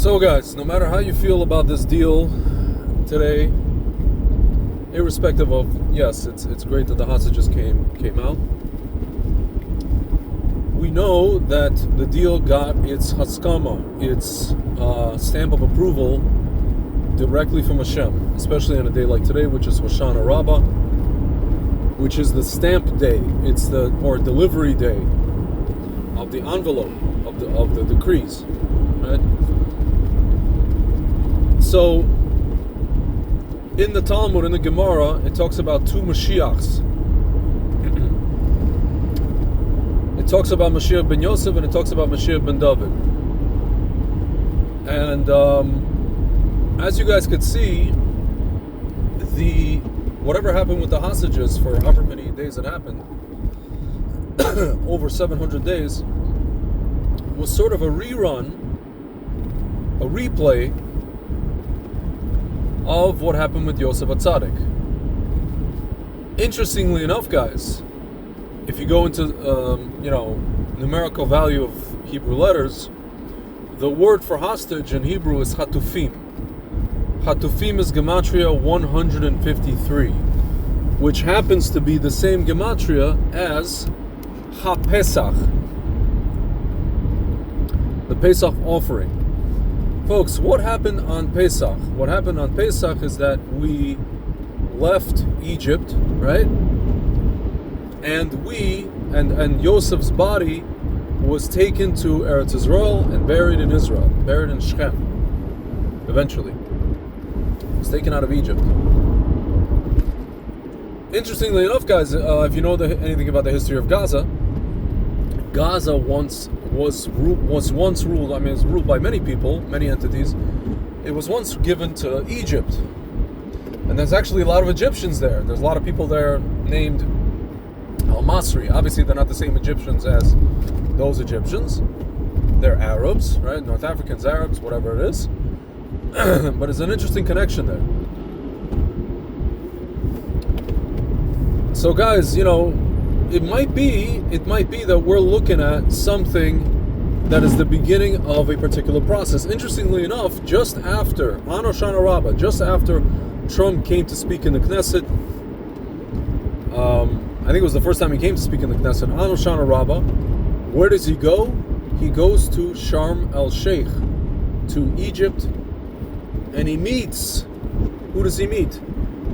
So guys, no matter how you feel about this deal today, irrespective of, yes, it's great that the hostages came out, we know that the deal got its haskama, its stamp of approval directly from Hashem, especially on a day like today, which is Hoshana Rabbah, which is the stamp day. It's the delivery day of the envelope of the decrees, right? So in the Talmud, in the Gemara, it talks about two Moshiachs. It talks about Moshiach ben Yosef and it talks about Moshiach ben David. And as you guys could see, whatever happened with the hostages for however many days it happened, over 700 days, was sort of a rerun, a replay of what happened with Yosef HaTzadik. Interestingly enough, guys, if you go into numerical value of Hebrew letters, the word for hostage in Hebrew is hatufim. Hatufim is gematria 153, which happens to be the same gematria as HaPesach, the Pesach offering. Folks, what happened on Pesach? What happened on Pesach is that we left Egypt, right? And Yosef's body was taken to Eretz Israel and buried in Israel, buried in Shechem, eventually. He was taken out of Egypt. Interestingly enough, guys, if you know anything about the history of Gaza, Gaza was once ruled, I mean, it's ruled by many people, many entities. It was once given to Egypt. And there's actually a lot of Egyptians there. There's a lot of people there named Al-Masri. Obviously, they're not the same Egyptians as those Egyptians. They're Arabs, right? North Africans, Arabs, whatever it is. But it's an interesting connection there. So guys, it might be that we're looking at something that is the beginning of a particular process. Interestingly enough, just after on Hoshana Rabbah, just after Trump came to speak in the Knesset, I think it was the first time he came to speak in the Knesset, on Hoshana Rabbah, where does he go? He goes to Sharm el-Sheikh, to Egypt, and he meets, who does he meet?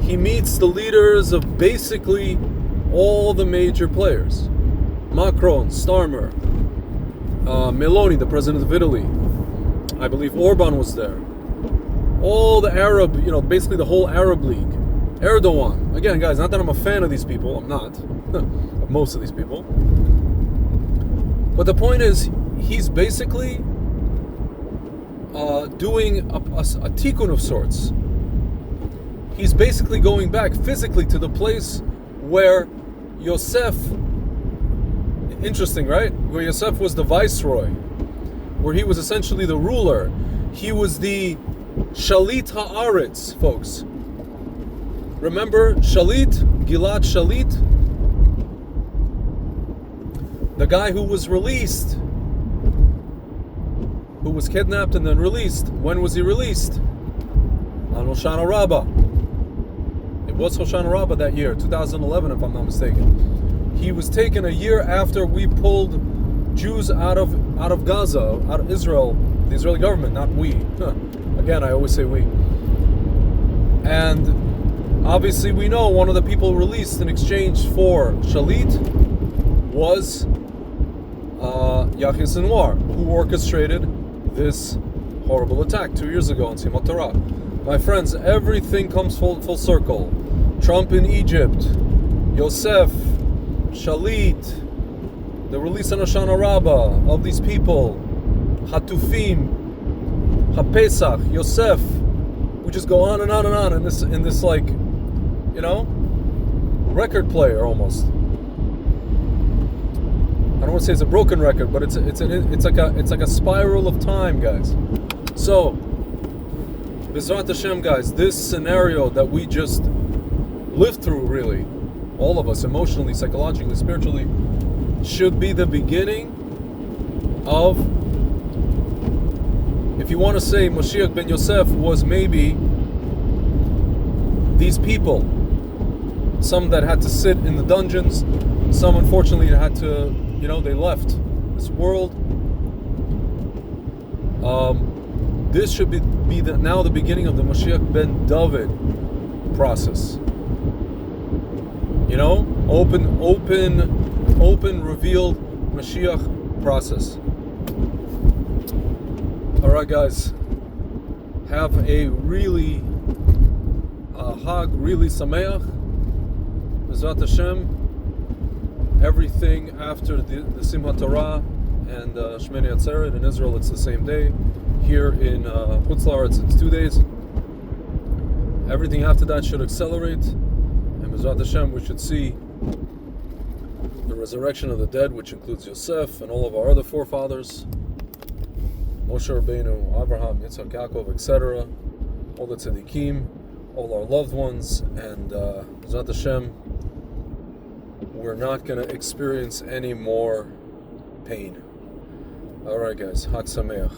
He meets the leaders of basically all the major players. Macron, Starmer, Meloni, the president of Italy. I believe Orban was there. All the Arab, basically the whole Arab League. Erdogan. Again, guys, not that I'm a fan of these people. I'm not. Of most of these people. But the point is, he's basically doing a tikkun of sorts. He's basically going back physically to the place where Yosef, interesting, right? Where Yosef was the viceroy, where he was essentially the ruler. He was the Shalit Haaretz, folks. Remember Shalit, Gilad Shalit? The guy who was released, who was kidnapped and then released. When was he released? On Hoshana Rabbah. It was Hoshana Rabbah that year, 2011, if I'm not mistaken. He was taken a year after we pulled Jews out of Gaza, out of Israel, the Israeli government, not we. Again, I always say we. And obviously we know one of the people released in exchange for Shalit was Yahya Sinwar, who orchestrated this horrible attack 2 years ago on Simchat Torah. My friends, everything comes full circle. Trump in Egypt, Yosef, Shalit, the release on Hoshana Rabbah of these people, Hatufim, HaPesach, Yosef. We just go on and on and on in this like, record player almost. I don't want to say it's a broken record, but it's like a spiral of time, guys. So, B'ezrat Hashem, guys, this scenario that we just lived through, really, all of us, emotionally, psychologically, spiritually, should be the beginning of, if you want to say Moshiach ben Yosef was maybe these people, some that had to sit in the dungeons, some unfortunately had to, they left this world. This should be now the beginning of the Moshiach ben David process. Open, revealed Mashiach process. Alright guys, have a really Hag, really Sameach. Bezrat Hashem, everything after the Simchat Torah and Shmini Atzeret. In Israel it's the same day. Here in Chutz La'aretz it's 2 days. Everything after that should accelerate. And Bezrat Hashem, we should see the resurrection of the dead, which includes Yosef and all of our other forefathers, Moshe Rabbeinu, Abraham, Yitzhak, Yaakov, etc., all the tzaddikim, all our loved ones, and Bezrat Hashem, we're not going to experience any more pain. Alright guys, Hag Sameach.